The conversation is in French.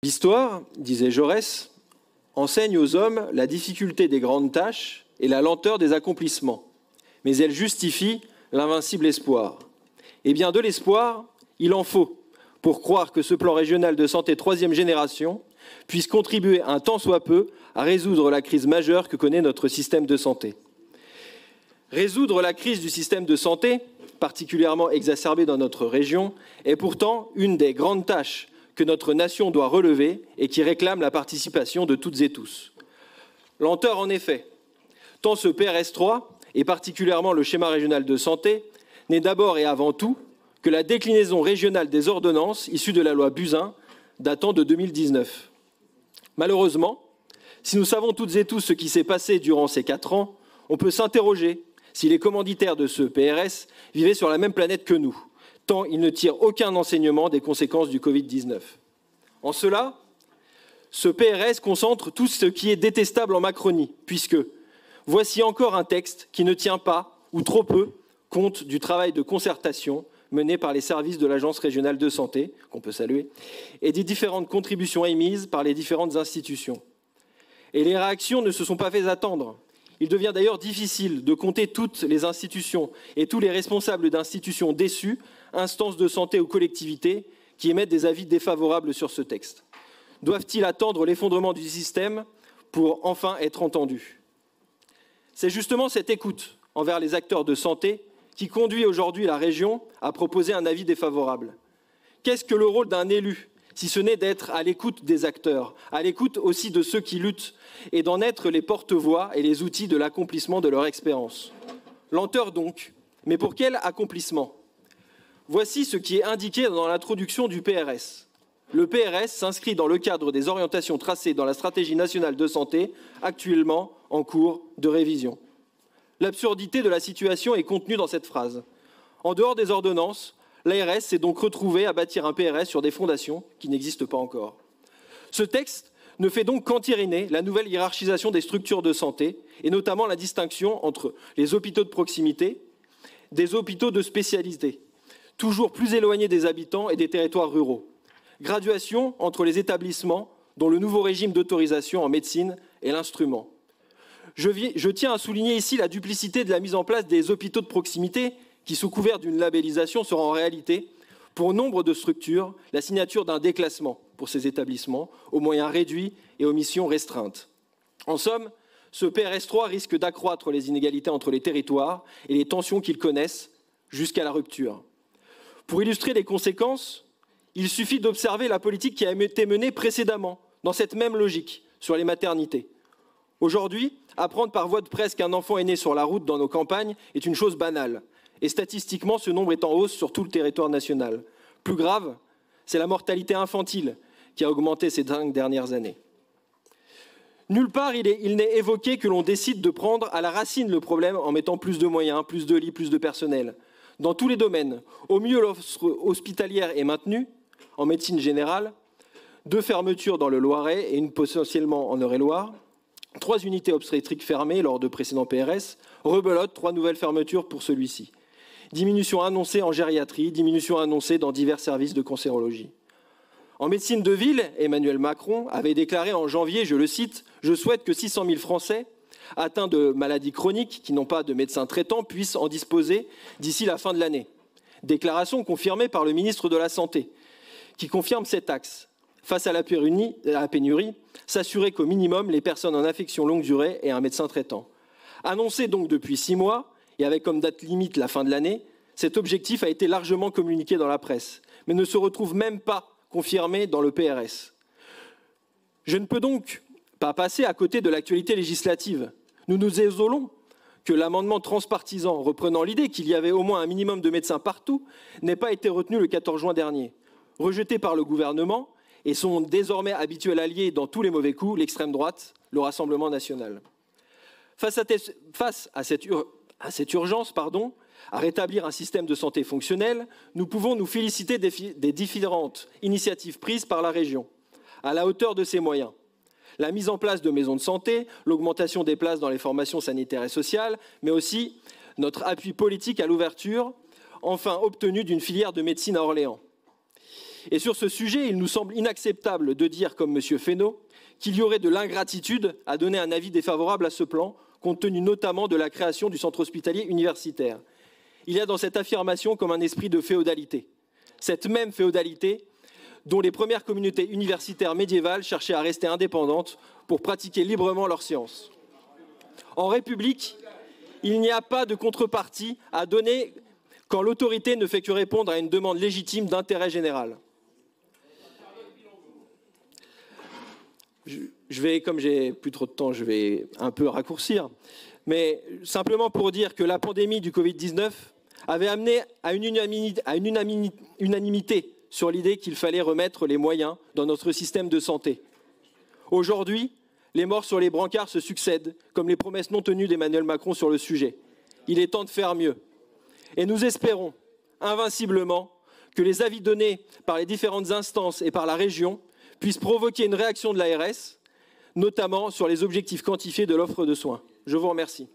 L'histoire, disait Jaurès, enseigne aux hommes la difficulté des grandes tâches et la lenteur des accomplissements, mais elle justifie l'invincible espoir. Eh bien, de l'espoir, il en faut pour croire que ce plan régional de santé 3e génération puisse contribuer un tant soit peu à résoudre la crise majeure que connaît notre système de santé. Résoudre la crise du système de santé, particulièrement exacerbée dans notre région, est pourtant une des grandes tâches que notre nation doit relever et qui réclame la participation de toutes et tous. Lenteur en effet, tant ce PRS 3, et particulièrement le schéma régional de santé, n'est d'abord et avant tout que la déclinaison régionale des ordonnances issues de la loi Buzyn datant de 2019. Malheureusement, si nous savons toutes et tous ce qui s'est passé durant ces 4 ans, on peut s'interroger si les commanditaires de ce PRS vivaient sur la même planète que nous, tant ils ne tirent aucun enseignement des conséquences du Covid-19. En cela, ce PRS concentre tout ce qui est détestable en Macronie, puisque voici encore un texte qui ne tient pas, ou trop peu, compte du travail de concertation mené par les services de l'Agence régionale de santé, qu'on peut saluer, et des différentes contributions émises par les différentes institutions. Et les réactions ne se sont pas fait attendre. Il devient d'ailleurs difficile de compter toutes les institutions et tous les responsables d'institutions déçus, instances de santé ou collectivités, qui émettent des avis défavorables sur ce texte. Doivent-ils attendre l'effondrement du système pour enfin être entendus? C'est justement cette écoute envers les acteurs de santé qui conduit aujourd'hui la région à proposer un avis défavorable. Qu'est-ce que le rôle d'un élu, si ce n'est d'être à l'écoute des acteurs, à l'écoute aussi de ceux qui luttent, et d'en être les porte-voix et les outils de l'accomplissement de leur expérience? Lenteur donc, mais pour quel accomplissement? Voici ce qui est indiqué dans l'introduction du PRS. Le PRS s'inscrit dans le cadre des orientations tracées dans la stratégie nationale de santé, actuellement en cours de révision. L'absurdité de la situation est contenue dans cette phrase. En dehors des ordonnances, l'ARS s'est donc retrouvée à bâtir un PRS sur des fondations qui n'existent pas encore. Ce texte ne fait donc qu'entériner la nouvelle hiérarchisation des structures de santé, et notamment la distinction entre les hôpitaux de proximité, des hôpitaux de spécialité, toujours plus éloignés des habitants et des territoires ruraux. Graduation entre les établissements dont le nouveau régime d'autorisation en médecine est l'instrument. Je tiens à souligner ici la duplicité de la mise en place des hôpitaux de proximité qui, sous couvert d'une labellisation, sera en réalité, pour nombre de structures, la signature d'un déclassement pour ces établissements, aux moyens réduits et aux missions restreintes. En somme, ce PRS 3 risque d'accroître les inégalités entre les territoires et les tensions qu'ils connaissent jusqu'à la rupture. Pour illustrer les conséquences, il suffit d'observer la politique qui a été menée précédemment, dans cette même logique, sur les maternités. Aujourd'hui, apprendre par voie de presse qu'un enfant est né sur la route dans nos campagnes est une chose banale. Et statistiquement, ce nombre est en hausse sur tout le territoire national. Plus grave, c'est la mortalité infantile qui a augmenté ces 5 dernières années. Nulle part, il n'est évoqué que l'on décide de prendre à la racine le problème en mettant plus de moyens, plus de lits, plus de personnel. Dans tous les domaines, au mieux l'offre hospitalière est maintenue, en médecine générale, 2 fermetures dans le Loiret et une potentiellement en Eure-et-Loir, 3 unités obstétriques fermées lors de précédents PRS, rebelote, 3 nouvelles fermetures pour celui-ci. Diminution annoncée en gériatrie, diminution annoncée dans divers services de cancérologie. En médecine de ville, Emmanuel Macron avait déclaré en janvier, je le cite, « Je souhaite que 600 000 Français atteints de maladies chroniques qui n'ont pas de médecin traitant puissent en disposer d'ici la fin de l'année. » Déclaration confirmée par le ministre de la Santé, qui confirme cet axe. Face à la pénurie, s'assurer qu'au minimum, les personnes en affection longue durée aient un médecin traitant. Annoncé donc depuis 6 mois, et avec comme date limite la fin de l'année, cet objectif a été largement communiqué dans la presse, mais ne se retrouve même pas confirmé dans le PRS. Je ne peux donc pas passer à côté de l'actualité législative. Nous nous désolons que l'amendement transpartisan reprenant l'idée qu'il y avait au moins un minimum de médecins partout n'ait pas été retenu le 14 juin dernier. Rejeté par le gouvernement et son désormais habituel allié dans tous les mauvais coups, l'extrême droite, le Rassemblement national. Face à cette urgence, à rétablir un système de santé fonctionnel, nous pouvons nous féliciter des différentes initiatives prises par la région, à la hauteur de ses moyens. La mise en place de maisons de santé, l'augmentation des places dans les formations sanitaires et sociales, mais aussi notre appui politique à l'ouverture, enfin obtenu d'une filière de médecine à Orléans. Et sur ce sujet, il nous semble inacceptable de dire, comme M. Fesneau, qu'il y aurait de l'ingratitude à donner un avis défavorable à ce plan, compte tenu notamment de la création du centre hospitalier universitaire. Il y a dans cette affirmation comme un esprit de féodalité. Cette même féodalité dont les premières communautés universitaires médiévales cherchaient à rester indépendantes pour pratiquer librement leurs sciences. En République, il n'y a pas de contrepartie à donner quand l'autorité ne fait que répondre à une demande légitime d'intérêt général. Je vais, comme j'ai plus trop de temps, je vais un peu raccourcir, mais simplement pour dire que la pandémie du Covid-19 avait amené à une unanimité sur l'idée qu'il fallait remettre les moyens dans notre système de santé. Aujourd'hui, les morts sur les brancards se succèdent, comme les promesses non tenues d'Emmanuel Macron sur le sujet. Il est temps de faire mieux. Et nous espérons, invinciblement, que les avis donnés par les différentes instances et par la région puissent provoquer une réaction de l'ARS, notamment sur les objectifs quantifiés de l'offre de soins. Je vous remercie.